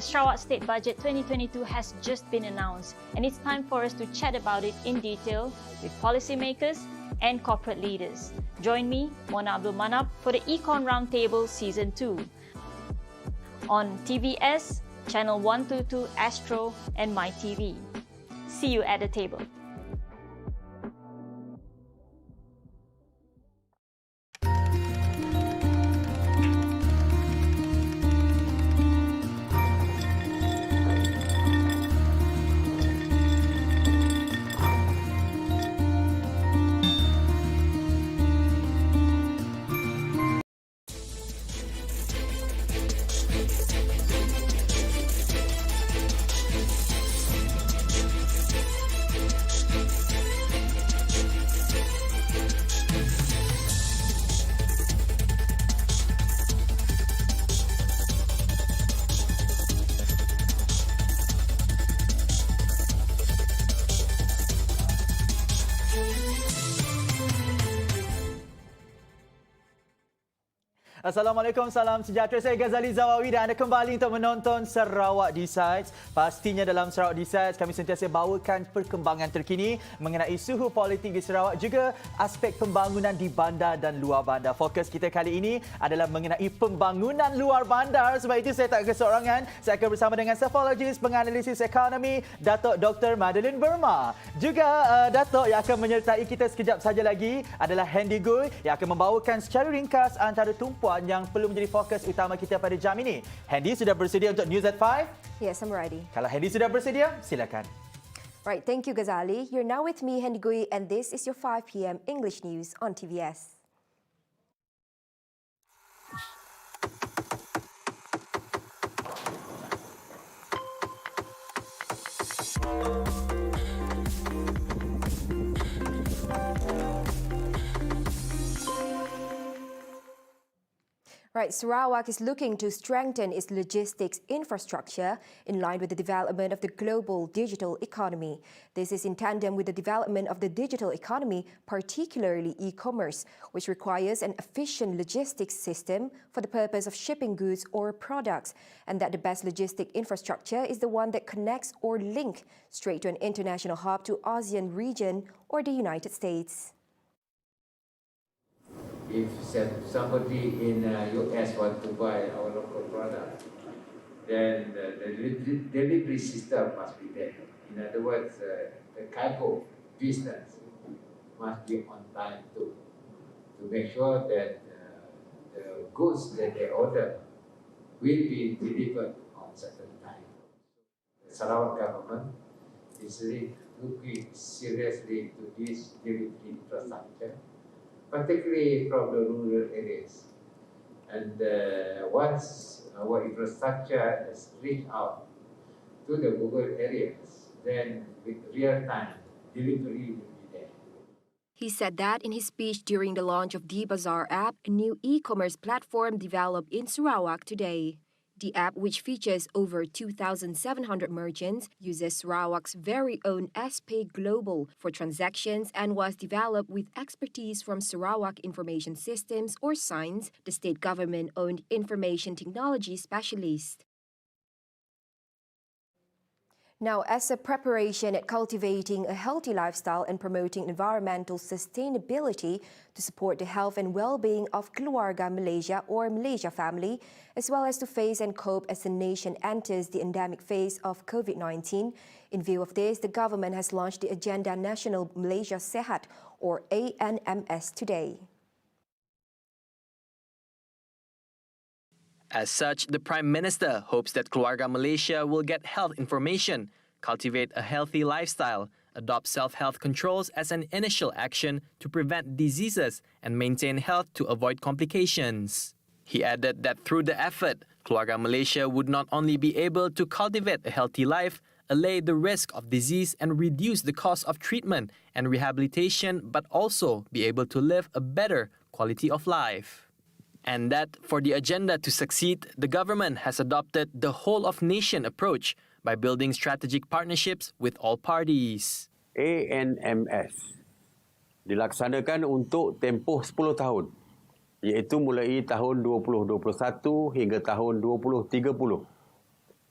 Sarawak State Budget 2022 has just been announced, and it's time for us to chat about it in detail with policymakers and corporate leaders. Join me, Mona Abdul Manap, for the Econ Roundtable Season 2 on TVS, Channel 122 Astro and MyTV. See you at the table. Assalamualaikum, salam sejahtera. Saya Ghazali Zawawi dan anda kembali untuk menonton Sarawak Decides. Pastinya dalam Sarawak Decides kami sentiasa bawakan perkembangan terkini mengenai suhu politik di Sarawak, juga aspek pembangunan di bandar dan luar bandar. Fokus kita kali ini adalah mengenai pembangunan luar bandar. Sebab itu saya tak keseorangan. Saya akan bersama dengan psikologis, penganalisis ekonomi, Datuk Dr. Madeline Verma. Juga Datuk yang akan menyertai kita sekejap saja lagi adalah Hendy Gui yang akan membawakan secara ringkas antara tumpuan yang perlu menjadi fokus utama kita pada jam ini. Hendy sudah bersedia untuk News at 5? Yes, I'm ready. Kalau Hendy sudah bersedia, silakan. Right, thank you, Ghazali. You're now with me, Hendy Gui, and this is your 5 p.m. English news on TVS. Right, Sarawak is looking to strengthen its logistics infrastructure in line with the development of the global digital economy. This is in tandem with the development of the digital economy, particularly e-commerce, which requires an efficient logistics system for the purpose of shipping goods or products, and that the best logistic infrastructure is the one that connects or links straight to an international hub to ASEAN region or the United States. If somebody in US want to buy our local product, then the delivery system must be there. In other words, the cargo distance must be on time too, to make sure that the goods that they order will be delivered on certain time. The Sarawak government is looking seriously to this delivery infrastructure, particularly from the rural areas. And once our infrastructure has reached out to the rural areas, then with real-time delivery will be there. He said that in his speech during the launch of the Bazaar app, a new e-commerce platform developed in Sarawak today. The app, which features over 2,700 merchants, uses Sarawak's very own SPay Global for transactions and was developed with expertise from Sarawak Information Systems, or SINS, the state government-owned information technology specialist. Now, as a preparation at cultivating a healthy lifestyle and promoting environmental sustainability to support the health and well-being of Keluarga Malaysia or Malaysia family, as well as to face and cope as the nation enters the endemic phase of COVID-19, in view of this, the government has launched the Agenda Nasional Malaysia Sehat, or ANMS, today. As such, the Prime Minister hopes that Keluarga Malaysia will get health information, cultivate a healthy lifestyle, adopt self-health controls as an initial action to prevent diseases and maintain health to avoid complications. He added that through the effort, Keluarga Malaysia would not only be able to cultivate a healthy life, allay the risk of disease and reduce the cost of treatment and rehabilitation, but also be able to live a better quality of life. And that for the agenda to succeed, the government has adopted the whole-of-nation approach by building strategic partnerships with all parties. ANMS dilaksanakan untuk tempoh 10 tahun, iaitu mulai tahun 2021 hingga tahun 2030.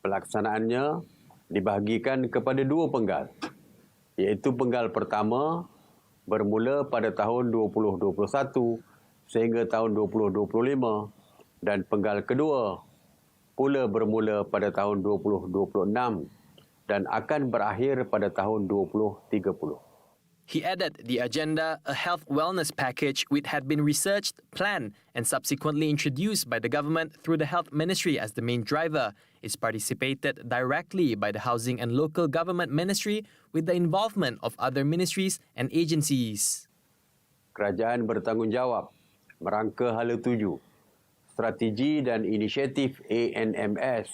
Pelaksanaannya dibahagikan kepada dua penggal, iaitu penggal pertama bermula pada tahun 2021 sehingga tahun 2025 dan penggal kedua pula bermula pada tahun 2026 dan akan berakhir pada tahun 2030. He added the agenda, a health wellness package which had been researched, planned and subsequently introduced by the government through the Health Ministry as the main driver, is participated directly by the Housing and Local Government Ministry with the involvement of other ministries and agencies. Kerajaan bertanggungjawab merangka hala tuju, strategi dan inisiatif ENMS,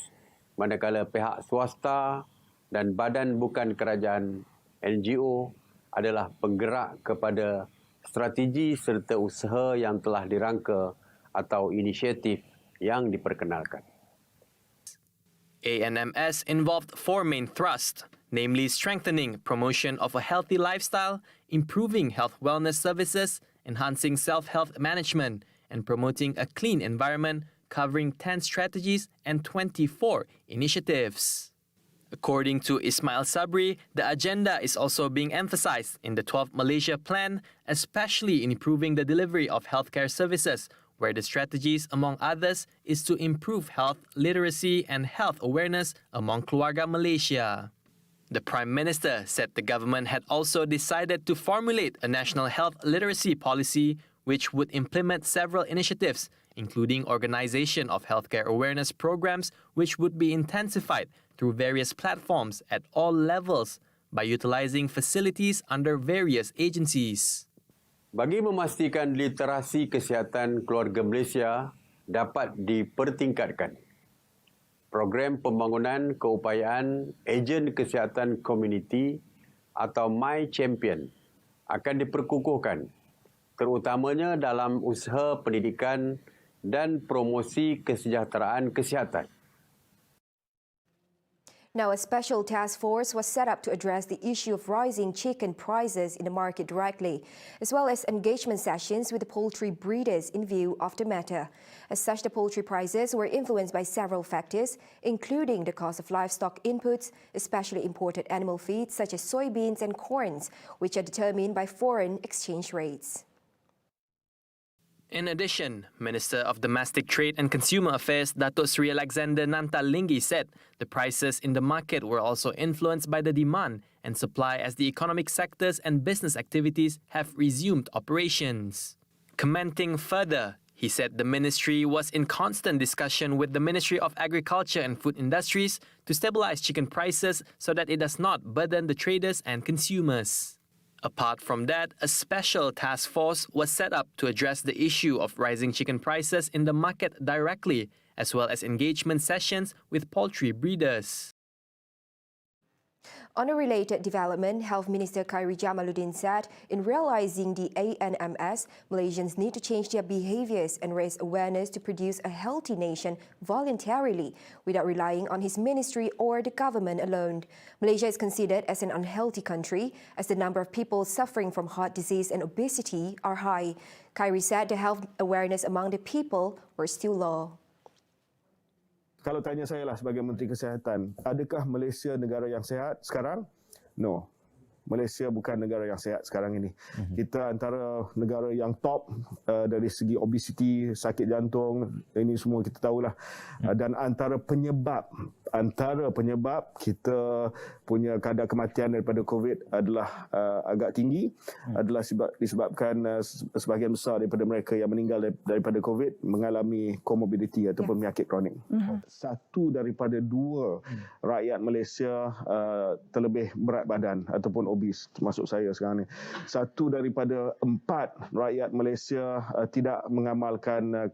manakala pihak swasta dan badan bukan kerajaan NGO adalah penggerak kepada strategi serta usaha yang telah dirangka atau inisiatif yang diperkenalkan. ANMS involved four main thrusts, namely strengthening promotion of a healthy lifestyle, improving health wellness services, enhancing self-health management, and promoting a clean environment, covering 10 strategies and 24 initiatives. According to Ismail Sabri, the agenda is also being emphasized in the 12th Malaysia Plan, especially in improving the delivery of healthcare services, where the strategies, among others, is to improve health literacy and health awareness among Keluarga Malaysia. The Prime Minister said the government had also decided to formulate a national health literacy policy which would implement several initiatives, including organization of healthcare awareness programs which would be intensified through various platforms at all levels by utilizing facilities under various agencies. Bagi memastikan literasi kesihatan keluarga Malaysia dapat dipertingkatkan, program pembangunan keupayaan ejen kesihatan komuniti atau My Champion akan diperkukuhkan, terutamanya dalam usaha pendidikan dan promosi kesejahteraan kesihatan. Now, a special task force was set up to address the issue of rising chicken prices in the market directly, as well as engagement sessions with the poultry breeders in view of the matter. As such, the poultry prices were influenced by several factors, including the cost of livestock inputs, especially imported animal feeds such as soybeans and corns, which are determined by foreign exchange rates. In addition, Minister of Domestic Trade and Consumer Affairs Datuk Sri Alexander Nantalinggi said the prices in the market were also influenced by the demand and supply as the economic sectors and business activities have resumed operations. Commenting further, he said the ministry was in constant discussion with the Ministry of Agriculture and Food Industries to stabilize chicken prices so that it does not burden the traders and consumers. Apart from that, a special task force was set up to address the issue of rising chicken prices in the market directly, as well as engagement sessions with poultry breeders. On a related development, Health Minister KHAIRY Jamaluddin said, in realising the ANMS, Malaysians need to change their behaviours and raise awareness to produce a healthy nation voluntarily, without relying on his ministry or the government alone. Malaysia is considered as an unhealthy country, as the number of people suffering from heart disease and obesity are high. KHAIRY said the health awareness among the people were still low. Kalau tanya saya lah sebagai Menteri Kesihatan, adakah Malaysia negara yang sihat sekarang? No. Malaysia bukan negara yang sihat sekarang ini. Kita antara negara yang top dari segi obesiti, sakit jantung, ini semua kita tahulah. Dan antara penyebab kita punya kadar kematian daripada COVID adalah agak tinggi, adalah disebabkan sebahagian besar daripada mereka yang meninggal daripada COVID mengalami komorbiditi ataupun penyakit kronik. Satu daripada dua rakyat Malaysia terlebih berat badan ataupun obes, termasuk saya sekarang ni. Satu daripada 4 rakyat Malaysia tidak mengamalkan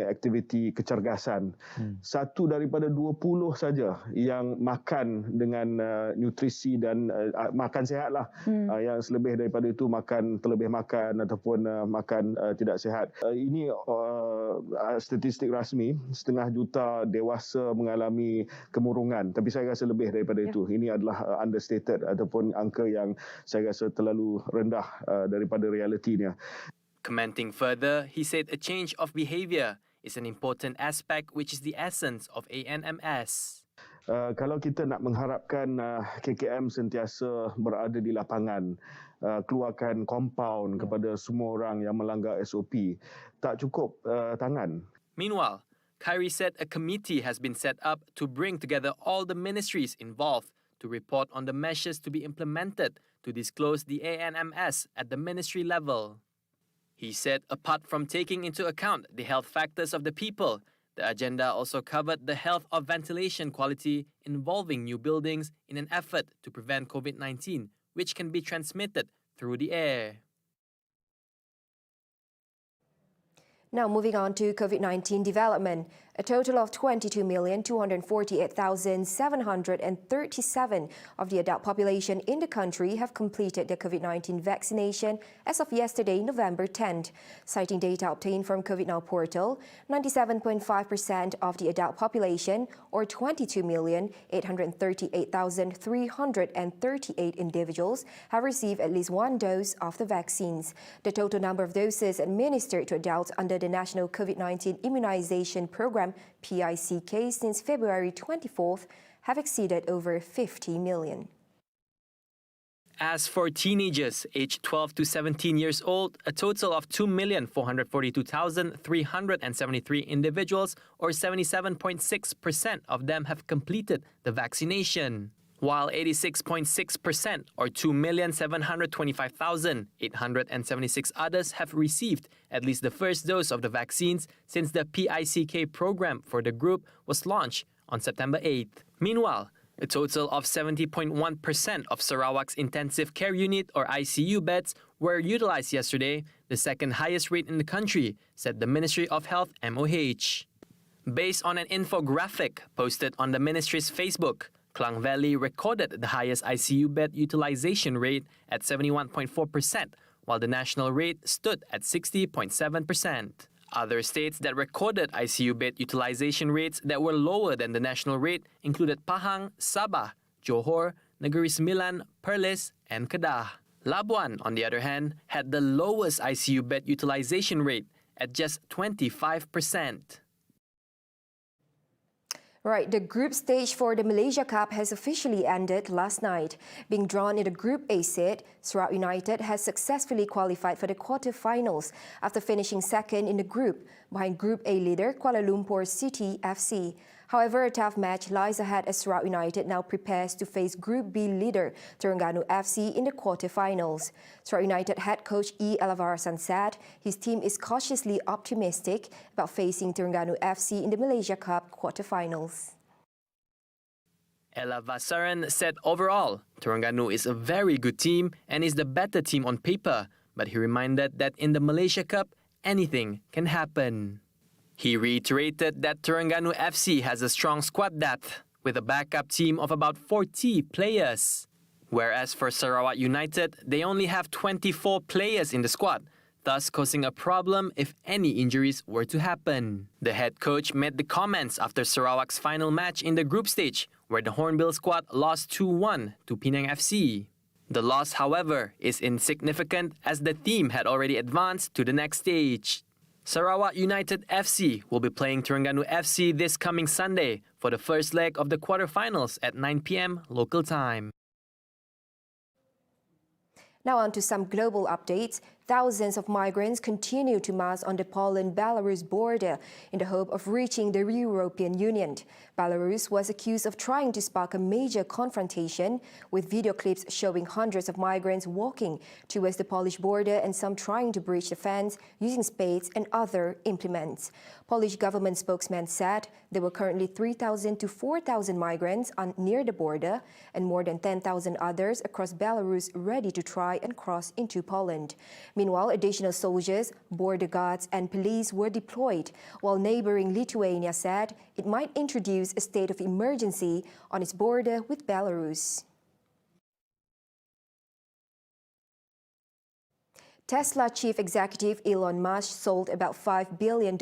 aktiviti kecergasan. Satu daripada 20 saja yang makan dengan nutrisi dan makan sihatlah. Yang selebih daripada itu terlebih makan ataupun makan tidak sihat. Ini statistik rasmi, 500,000 juta dewasa mengalami kemurungan, tapi saya rasa lebih daripada itu. Ini adalah understated ataupun angka yang saya rasa terlalu rendah daripada realitinya. Commenting further, he said a change of behaviour is an important aspect which is the essence of ANMS. Kalau kita nak mengharapkan KKM sentiasa berada di lapangan, keluarkan kompaun kepada semua orang yang melanggar SOP, tak cukup tangan. Meanwhile, KHAIRY said a committee has been set up to bring together all the ministries involved to report on the measures to be implemented to disclose the ANMS at the ministry level. He said apart from taking into account the health factors of the people, the agenda also covered the health of ventilation quality involving new buildings in an effort to prevent COVID-19, which can be transmitted through the air. Now moving on to COVID-19 development. A total of 22,248,737 of the adult population in the country have completed their COVID-19 vaccination as of yesterday, November 10th. Citing data obtained from COVID Now portal, 97.5% of the adult population, or 22,838,338 individuals, have received at least one dose of the vaccines. The total number of doses administered to adults under the National COVID-19 Immunization Program PICK since February 24th have exceeded over 50 million. As for teenagers aged 12 to 17 years old, a total of 2,442,373 individuals, or 77.6% of them, have completed the vaccination, while 86.6%, or 2,725,876 others, have received at least the first dose of the vaccines since the PICK program for the group was launched on September 8th. Meanwhile, a total of 70.1% of Sarawak's intensive care unit or ICU beds were utilized yesterday, the second highest rate in the country, said the Ministry of Health MOH. Based on an infographic posted on the ministry's Facebook, Klang Valley recorded the highest ICU bed utilization rate at 71.4%, while the national rate stood at 60.7%. Other states that recorded ICU bed utilization rates that were lower than the national rate included Pahang, Sabah, Johor, Negeri Sembilan, Perlis, and Kedah. Labuan, on the other hand, had the lowest ICU bed utilization rate at just 25%. Right, the group stage for the Malaysia Cup has officially ended last night. Being drawn in the Group A set, Sarawak United has successfully qualified for the quarter-finals after finishing second in the group, behind Group A leader Kuala Lumpur City FC. However, a tough match lies ahead as Sarawak United now prepares to face Group B leader Terengganu FC in the quarter-finals. Sarawak United head coach E. Elavarasan said his team is cautiously optimistic about facing Terengganu FC in the Malaysia Cup quarter-finals. Elavasaran said overall, Terengganu is a very good team and is the better team on paper, but he reminded that in the Malaysia Cup, anything can happen. He reiterated that Terengganu FC has a strong squad depth, with a backup team of about 40 players. Whereas for Sarawak United, they only have 24 players in the squad, thus causing a problem if any injuries were to happen. The head coach made the comments after Sarawak's final match in the group stage, where the Hornbill squad lost 2-1 to Penang FC. The loss, however, is insignificant as the team had already advanced to the next stage. Sarawak United FC will be playing Terengganu FC this coming Sunday for the first leg of the quarterfinals at 9 p.m. local time. Now on to some global updates. Thousands of migrants continue to mass on the Poland-Belarus border in the hope of reaching the European Union. Belarus was accused of trying to spark a major confrontation, with video clips showing hundreds of migrants walking towards the Polish border and some trying to breach the fence using spades and other implements. Polish government spokesman said there were currently 3,000 to 4,000 migrants near the border and more than 10,000 others across Belarus ready to try and cross into Poland. Meanwhile, additional soldiers, border guards and police were deployed, while neighboring Lithuania said it might introduce a state of emergency on its border with Belarus. Tesla chief executive Elon Musk sold about $5 billion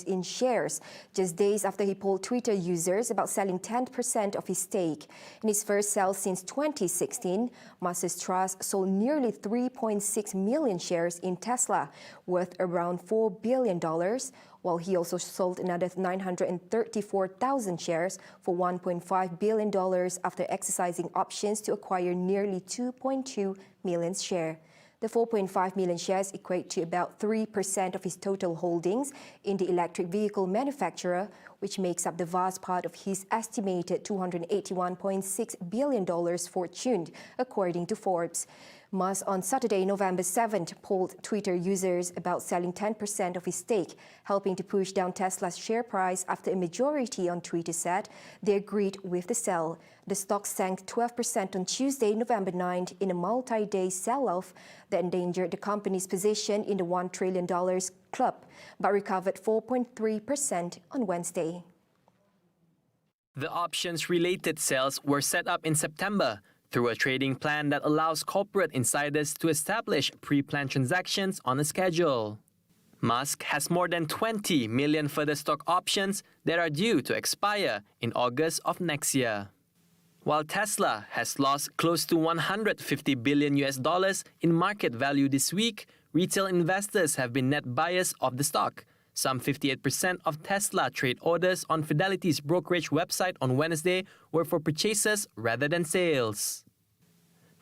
in shares just days after he told Twitter users about selling 10% of his stake. In his first sale since 2016, Musk's trust sold nearly 3.6 million shares in Tesla, worth around $4 billion, while he also sold another 934,000 shares for $1.5 billion after exercising options to acquire nearly 2.2 million shares. The 4.5 million shares equate to about 3% of his total holdings in the electric vehicle manufacturer, which makes up the vast part of his estimated $281.6 billion fortune, according to Forbes. Musk on Saturday, November 7th, polled Twitter users about selling 10% of his stake, helping to push down Tesla's share price after a majority on Twitter said they agreed with the sell. The stock sank 12% on Tuesday, November 9th, in a multi-day sell-off that endangered the company's position in the $1 trillion club, but recovered 4.3% on Wednesday. The options-related sales were set up in September through a trading plan that allows corporate insiders to establish pre-planned transactions on a schedule. Musk has more than 20 million further stock options that are due to expire in August of next year. While Tesla has lost close to $150 billion in market value this week, retail investors have been net buyers of the stock. Some 58% of Tesla trade orders on Fidelity's brokerage website on Wednesday were for purchases rather than sales.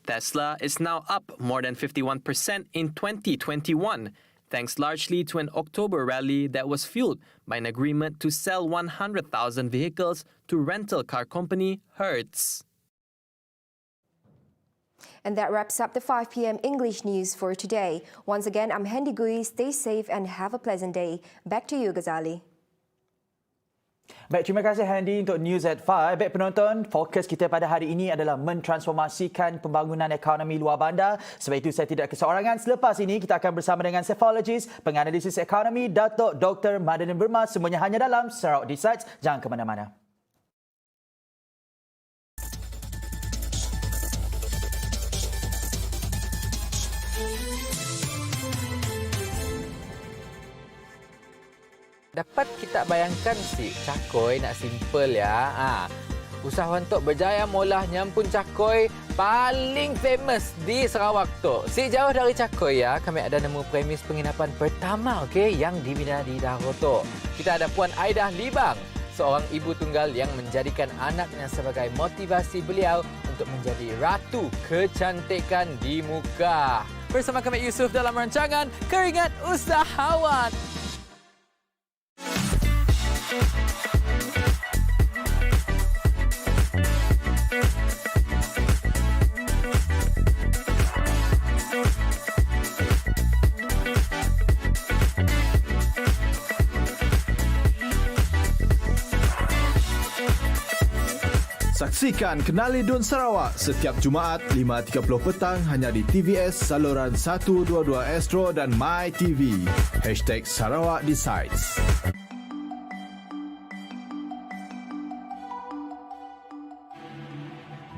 Tesla is now up more than 51% in 2021, thanks largely to an October rally that was fueled by an agreement to sell 100,000 vehicles to rental car company Hertz. And that wraps up the 5 p.m. English news for today. Once again, I'm Hendy Gui. Stay safe and have a pleasant day. Back to you, Ghazali. Baik, terima kasih Handy untuk News at 5. Baik penonton, fokus kita pada hari ini adalah mentransformasikan pembangunan ekonomi luar bandar. Sebab itu saya tidak keseorangan. Selepas ini kita akan bersama dengan psikologis, penganalisis ekonomi, Datuk Dr. Madanin Burma. Semuanya hanya dalam Sarawak Decides. Jangan ke mana-mana. Dapat kita bayangkan si cakoi nak simple ya. Usahawan tok berjaya molah nyampun cakoi paling famous di Sarawak tu. Si jauh dari cakoi ya, kami ada nemu premis penginapan pertama yang dibina di Dahro tu. Kita ada Puan Aidah Libang, seorang ibu tunggal yang menjadikan anaknya sebagai motivasi beliau untuk menjadi ratu kecantikan di muka. Bersama kami Yusuf dalam rancangan Keringat Usahawan. Saksikan Kenali Dun Sarawak setiap Jumaat 5.30 petang hanya di TVS saluran 122 Astro dan My TV. #Sarawak Decides.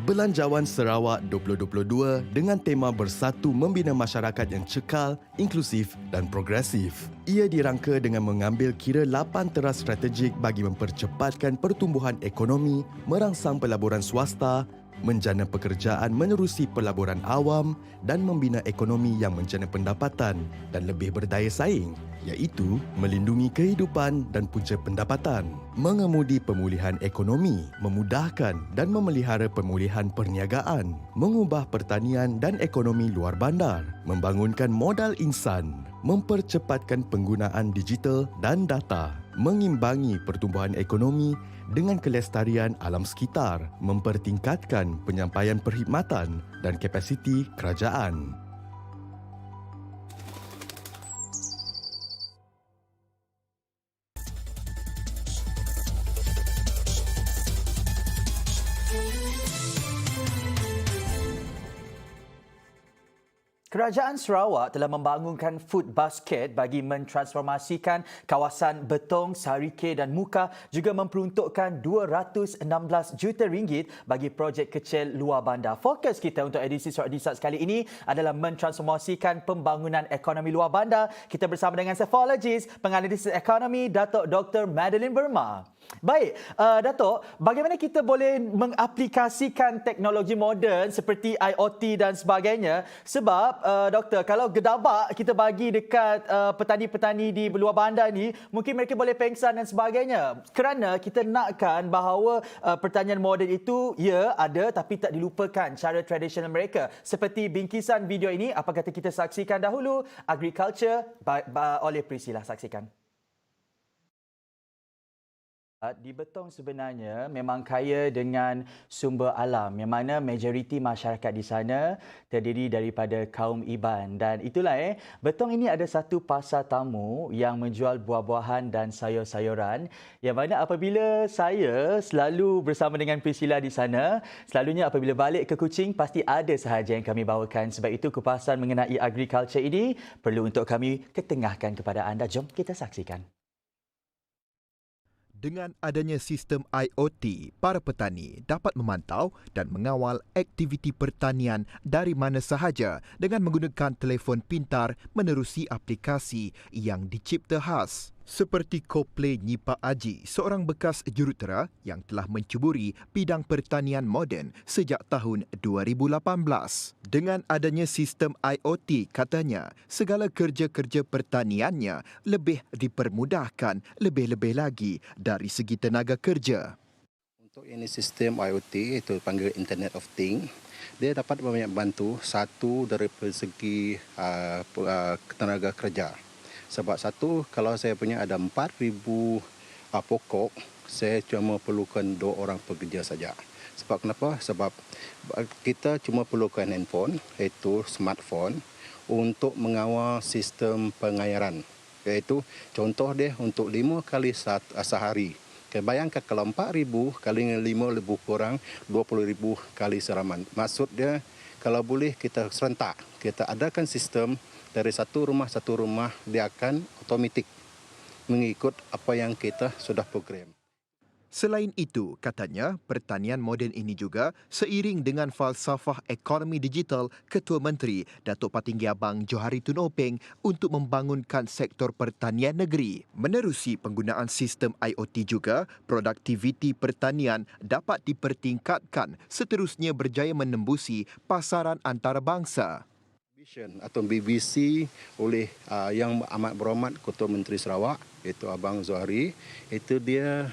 Belanjawan Sarawak 2022 dengan tema Bersatu Membina Masyarakat yang Cekal, Inklusif dan Progresif. Ia dirangka dengan mengambil kira 8 teras strategik bagi mempercepatkan pertumbuhan ekonomi, merangsang pelaburan swasta, menjana pekerjaan menerusi pelaburan awam dan membina ekonomi yang menjana pendapatan dan lebih berdaya saing, iaitu melindungi kehidupan dan punca pendapatan, mengemudi pemulihan ekonomi, memudahkan dan memelihara pemulihan perniagaan, mengubah pertanian dan ekonomi luar bandar, membangunkan modal insan, mempercepatkan penggunaan digital dan data, mengimbangi pertumbuhan ekonomi dengan kelestarian alam sekitar, mempertingkatkan penyampaian perkhidmatan dan kapasiti kerajaan. Kerajaan Sarawak telah membangunkan food basket bagi mentransformasikan kawasan Betong, Sarike dan Muka, juga memperuntukkan 216 juta ringgit bagi projek kecil luar bandar. Fokus kita untuk edisi Sarawak Disat kali ini adalah mentransformasikan pembangunan ekonomi luar bandar. Kita bersama dengan psikologis, penganalisis ekonomi, Datuk Dr. Madeline Burma. Baik, Datuk, bagaimana kita boleh mengaplikasikan teknologi moden seperti IoT dan sebagainya? Sebab, Doktor, kalau gedabak kita bagi dekat petani-petani di luar bandar ni, mungkin mereka boleh pengsan dan sebagainya. Kerana kita nakkan bahawa pertanian moden itu, ya, ada tapi tak dilupakan cara tradisional mereka. Seperti bingkisan video ini, apa kata kita saksikan dahulu Agriculture oleh Priscilla. Saksikan. Di Betong sebenarnya memang kaya dengan sumber alam yang mana majoriti masyarakat di sana terdiri daripada kaum Iban. Dan itulah Betong ini ada satu pasar tamu yang menjual buah-buahan dan sayur-sayuran yang mana apabila saya selalu bersama dengan Priscilla di sana, selalunya apabila balik ke Kuching pasti ada sahaja yang kami bawakan. Sebab itu kupasan mengenai agriculture ini perlu untuk kami ketengahkan kepada anda. Jom kita saksikan. Dengan adanya sistem IoT, para petani dapat memantau dan mengawal aktiviti pertanian dari mana sahaja dengan menggunakan telefon pintar menerusi aplikasi yang dicipta khas. Seperti Koplay Nyipa Aji, seorang bekas jurutera yang telah mencuburi bidang pertanian moden sejak tahun 2018. Dengan adanya sistem IoT, katanya, segala kerja-kerja pertaniannya lebih dipermudahkan lebih-lebih lagi dari segi tenaga kerja. Untuk ini sistem IoT, itu panggil Internet of Things, dia dapat membantu satu dari segi tenaga kerja. Sebab satu, kalau saya punya ada 4,000 pokok, saya cuma perlukan 2 orang pekerja saja. Sebab kenapa? Sebab kita cuma perlukan handphone, iaitu smartphone, untuk mengawal sistem pengairan. Iaitu contoh dia untuk 5 kali sehari. Bayangkan kalau 4,000 kali 5 lebih kurang 20,000 kali siraman. Maksud dia, kalau boleh kita serentak, kita adakan sistem dari satu rumah dia akan otomatik mengikut apa yang kita sudah program. Selain itu, katanya, pertanian moden ini juga seiring dengan falsafah ekonomi digital Ketua Menteri Datuk Patinggi Abang Johari Tun Openg untuk membangunkan sektor pertanian negeri. Menerusi penggunaan sistem IoT juga, produktiviti pertanian dapat dipertingkatkan seterusnya berjaya menembusi pasaran antarabangsa. Atau BBC oleh yang amat berhormat Ketua Menteri Sarawak, iaitu Abang Zohari, itu dia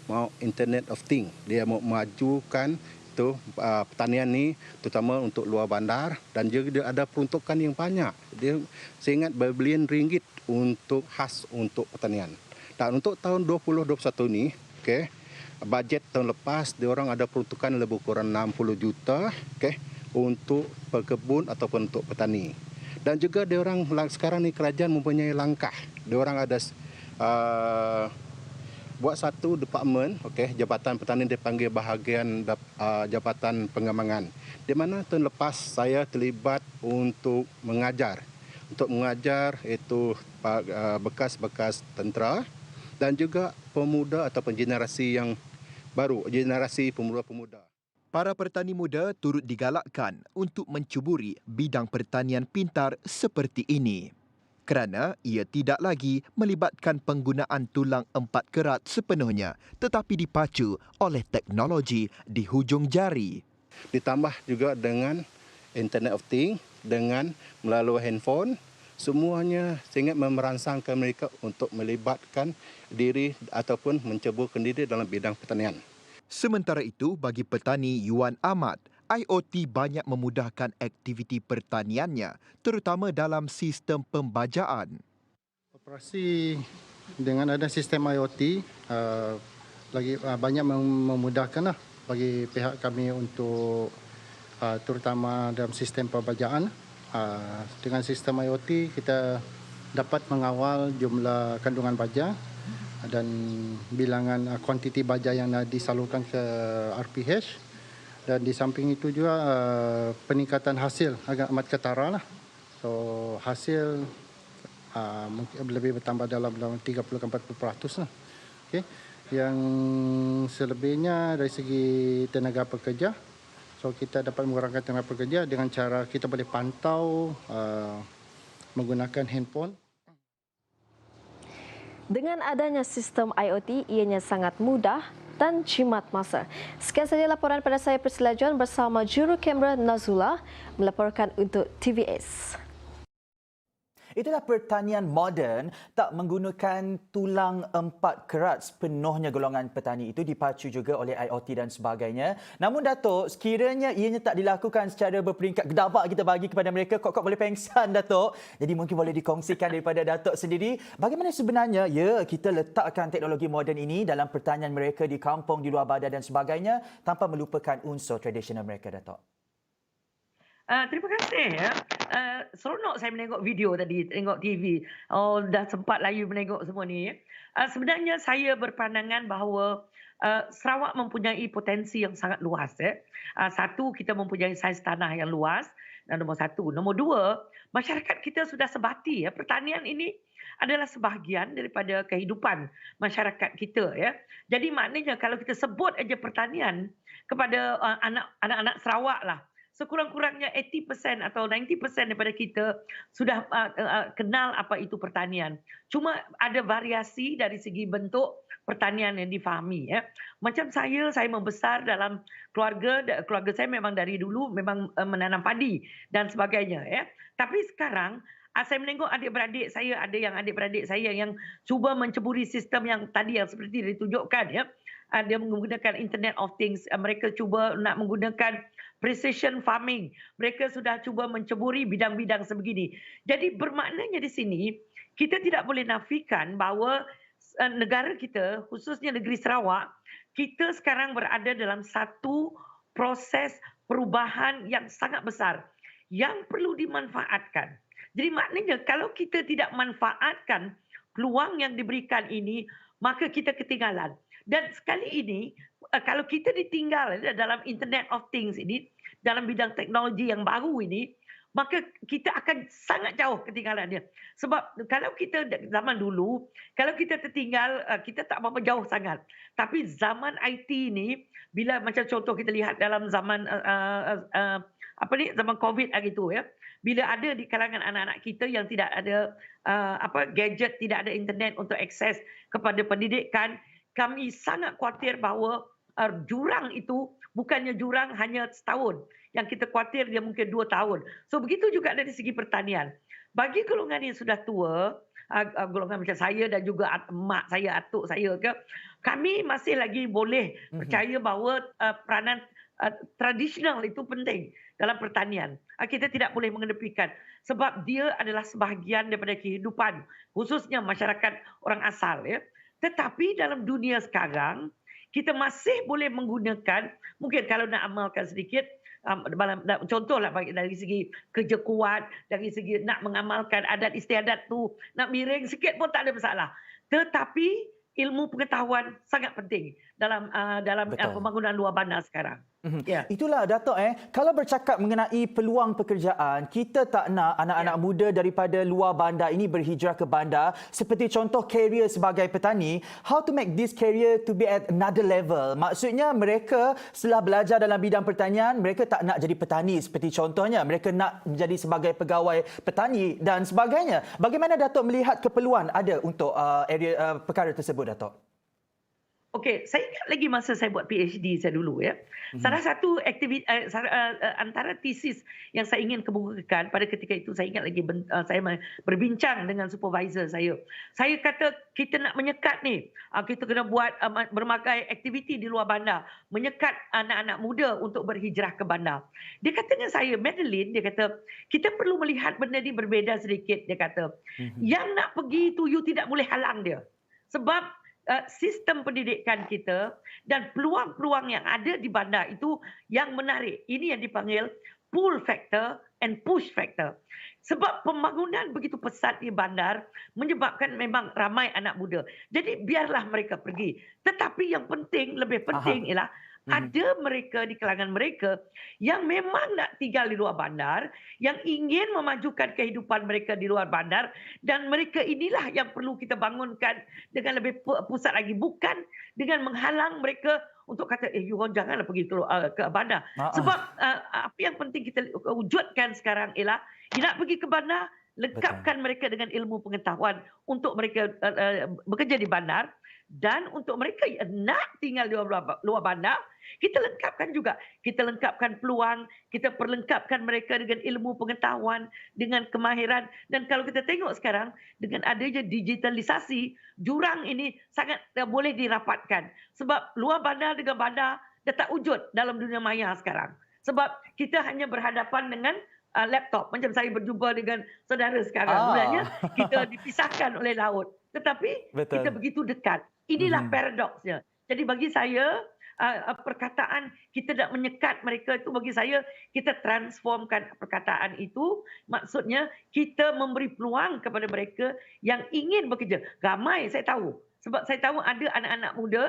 mau Internet of Things. Dia mau majukan tu pertanian ni, terutama untuk luar bandar, dan juga dia ada peruntukan yang banyak. Dia saya ingat berbilion ringgit untuk khas untuk pertanian. Dan untuk tahun 2021 ni, bajet tahun lepas dia orang ada peruntukan lebih kurang 60 juta, untuk pekebun ataupun untuk petani. Dan juga dia orang sekarang ni kerajaan mempunyai langkah. Dia orang ada buat satu department, Jabatan Pertanian dipanggil bahagian Jabatan Pengembangan. Di mana tahun lepas saya terlibat untuk mengajar. Untuk mengajar itu bekas-bekas tentera dan juga pemuda ataupun generasi yang baru, generasi pemuda-pemuda. Para petani muda turut digalakkan untuk mencuburi bidang pertanian pintar seperti ini. Kerana ia tidak lagi melibatkan penggunaan tulang 4 kerat sepenuhnya tetapi dipacu oleh teknologi di hujung jari. Ditambah juga dengan Internet of Things, dengan melalui handphone, semuanya sangat merangsangkan mereka untuk melibatkan diri ataupun menceburkan diri dalam bidang pertanian. Sementara itu, bagi petani Yuan Ahmad, IoT banyak memudahkan aktiviti pertaniannya, terutama dalam sistem pembajaan. Operasi dengan ada sistem IoT lagi banyak memudahkan bagi pihak kami untuk terutama dalam sistem pembajaan. Dengan sistem IoT kita dapat mengawal jumlah kandungan baja dan bilangan kuantiti baja yang disalurkan ke RPH, dan di samping itu juga peningkatan hasil agak amat ketara lah. So hasil mungkin lebih bertambah dalam 30-40% lah. Okey. Yang selebihnya dari segi tenaga pekerja, so kita dapat mengurangkan tenaga pekerja dengan cara kita boleh pantau menggunakan handphone. Dengan adanya sistem IoT, ianya sangat mudah dan jimat masa. Sekian saja laporan pada saya Priscilla John bersama juru kamera Nazula melaporkan untuk TVS. Itulah pertanian moden, tak menggunakan tulang 4 kerat sepenuhnya golongan petani itu, dipacu juga oleh IoT dan sebagainya. Namun Datuk, sekiranya ianya tak dilakukan secara berperingkat, gedabak kita bagi kepada mereka, kok boleh pengsan Datuk. Jadi mungkin boleh dikongsikan daripada Datuk sendiri, bagaimana sebenarnya kita letakkan teknologi moden ini dalam pertanian mereka di kampung, di luar bandar dan sebagainya, tanpa melupakan unsur tradisional mereka, Datuk. Terima kasih ya. Seronok saya menengok video tadi, tengok TV. Oh, dah sempat layu menengok semua ni. Sebenarnya saya berpandangan bahawa Sarawak mempunyai potensi yang sangat luas. Satu, kita mempunyai saiz tanah yang luas. Nombor satu. Nombor dua, masyarakat kita sudah sebati. Pertanian ini adalah sebahagian daripada kehidupan masyarakat kita. Jadi maknanya kalau kita sebut aja pertanian kepada anak-anak Sarawak lah, sekurang-kurangnya 80% atau 90% daripada kita sudah kenal apa itu pertanian. Cuma ada variasi dari segi bentuk pertanian yang difahami. Macam saya membesar dalam keluarga saya memang dari dulu memang menanam padi dan sebagainya. Tapi sekarang saya menengok adik-beradik saya, ada yang adik-beradik saya yang cuba menceburi sistem yang tadi yang seperti ditunjukkan. Dia menggunakan Internet of Things. Mereka cuba nak menggunakan precision farming. Mereka sudah cuba menceburi bidang-bidang sebegini. Jadi bermaknanya di sini, kita tidak boleh nafikan bahawa negara kita, khususnya negeri Sarawak, kita sekarang berada dalam satu proses perubahan yang sangat besar yang perlu dimanfaatkan. Jadi maknanya kalau kita tidak manfaatkan peluang yang diberikan ini, maka kita ketinggalan. Dan sekali ini, kalau kita ditinggal dalam Internet of Things ini, dalam bidang teknologi yang baru ini, maka kita akan sangat jauh ketinggalannya. Sebab kalau kita zaman dulu, kalau kita tertinggal, kita tak berapa jauh sangat. Tapi zaman IT ini, bila macam contoh kita lihat dalam zaman zaman COVID gitu bila ada di kalangan anak-anak kita yang tidak ada gadget, tidak ada internet untuk akses kepada pendidikan, kami sangat khawatir bahawa jurang itu bukannya jurang hanya setahun. Yang kita khawatir dia mungkin 2 tahun. So begitu juga dari segi pertanian. Bagi golongan yang sudah tua, golongan macam saya dan juga mak saya, atuk saya, kami masih lagi boleh percaya bahawa peranan tradisional itu penting dalam pertanian. Kita tidak boleh mengedepikan sebab dia adalah sebahagian daripada kehidupan, khususnya masyarakat orang asal. Tetapi dalam dunia sekarang, kita masih boleh menggunakan, mungkin kalau nak amalkan sedikit, contohlah dari segi kerja kuat, dari segi nak mengamalkan adat istiadat tu, nak miring sikit pun tak ada masalah. Tetapi ilmu pengetahuan sangat penting dalam pembangunan luar bandar sekarang. Itulah Datuk, kalau bercakap mengenai peluang pekerjaan, kita tak nak anak-anak muda daripada luar bandar ini berhijrah ke bandar, seperti contoh career sebagai petani. How to make this career to be at another level? Maksudnya mereka setelah belajar dalam bidang pertanian, mereka tak nak jadi petani seperti contohnya, mereka nak menjadi sebagai pegawai petani dan sebagainya. Bagaimana Datuk melihat keperluan ada untuk area perkara tersebut, Datuk? Okey, saya ingat lagi masa saya buat PhD saya dulu Salah satu aktiviti antara tesis yang saya ingin kemukakan pada ketika itu, saya ingat lagi saya berbincang dengan supervisor saya. Saya kata kita nak menyekat ni, kita kena buat berbagai aktiviti di luar bandar, menyekat anak-anak muda untuk berhijrah ke bandar. Dia kata dengan saya, Madeline, dia kata kita perlu melihat benda ni berbeza sedikit. Dia kata yang nak pergi itu you tidak boleh halang dia. Sebab sistem pendidikan kita dan peluang-peluang yang ada di bandar itu yang menarik. Ini yang dipanggil pull factor and push factor. Sebab pembangunan begitu pesat di bandar menyebabkan memang ramai anak muda. Jadi biarlah mereka pergi. Tetapi yang penting, lebih penting ialah Ada mereka di kalangan mereka yang memang nak tinggal di luar bandar, yang ingin memajukan kehidupan mereka di luar bandar, dan mereka inilah yang perlu kita bangunkan dengan lebih pusat lagi, bukan dengan menghalang mereka untuk kata you orang janganlah pergi ke bandar. Sebab apa yang penting kita wujudkan sekarang ialah nak pergi ke bandar, lengkapkan mereka dengan ilmu pengetahuan untuk mereka bekerja di bandar, dan untuk mereka yang nak tinggal di luar bandar, kita lengkapkan juga. Kita lengkapkan peluang, kita perlengkapkan mereka dengan ilmu pengetahuan, dengan kemahiran. Dan kalau kita tengok sekarang, dengan adanya digitalisasi, jurang ini sangat boleh dirapatkan. Sebab luar bandar dengan bandar dah tak wujud dalam dunia maya sekarang. Sebab kita hanya berhadapan dengan laptop. Macam saya berjumpa dengan saudara sekarang. Mulanya kita dipisahkan oleh laut. Tetapi kita begitu dekat. Inilah paradoksnya. Jadi bagi saya, perkataan kita nak menyekat mereka itu, bagi saya kita transformkan perkataan itu, maksudnya kita memberi peluang kepada mereka yang ingin bekerja. Ramai saya tahu, sebab saya tahu ada anak-anak muda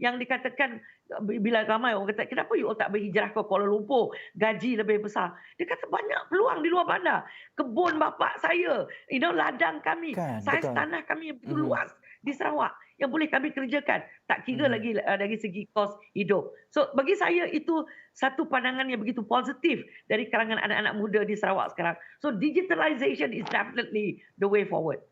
yang dikatakan, bila ramai orang kata kenapa you all tak berhijrah ke Kuala Lumpur, gaji lebih besar. Dia kata banyak peluang di luar bandar. Kebun bapak saya, ladang kami, saiz tanah kami yang begitu luas di Sarawak yang boleh kami kerjakan, tak kira lagi dari segi kos hidup. So bagi saya itu satu pandangan yang begitu positif dari kalangan anak-anak muda di Sarawak sekarang. So digitalization is definitely the way forward.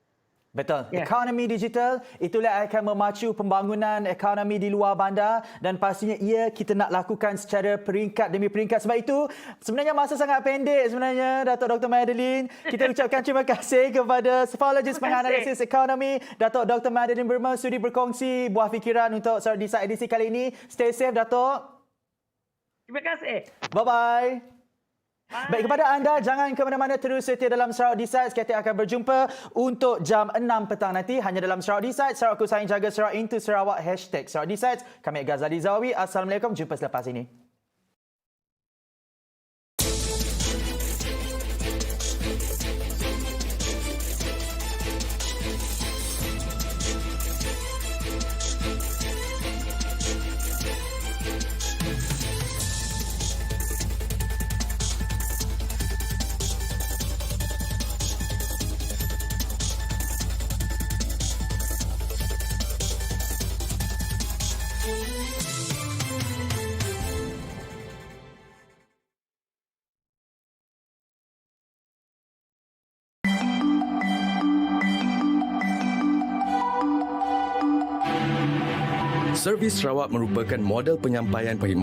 Betul. Ekonomi digital itulah akan memacu pembangunan ekonomi di luar bandar, dan pastinya kita nak lakukan secara peringkat demi peringkat. Sebab itu sebenarnya masa sangat pendek sebenarnya, Datuk Dr. Madeline. Kita ucapkan terima kasih kepada psikologis penganalisis ekonomi Datuk Dr. Madeline Burma sudi berkongsi buah fikiran untuk Sarawak Decide edisi kali ini. Stay safe, Datuk. Terima kasih. Bye-bye. Baik, kepada anda, jangan ke mana-mana, terus setia dalam Sarawak Decide. Kita akan berjumpa untuk jam 6 petang nanti hanya dalam Sarawak Decide. Sarawakku sayang jaga Sarawak into Sarawak #Sarawak Decide. Kami Ghazali Zawawi. Assalamualaikum. Jumpa selepas ini. Servis Sarawak merupakan model penyampaian perkhidmatan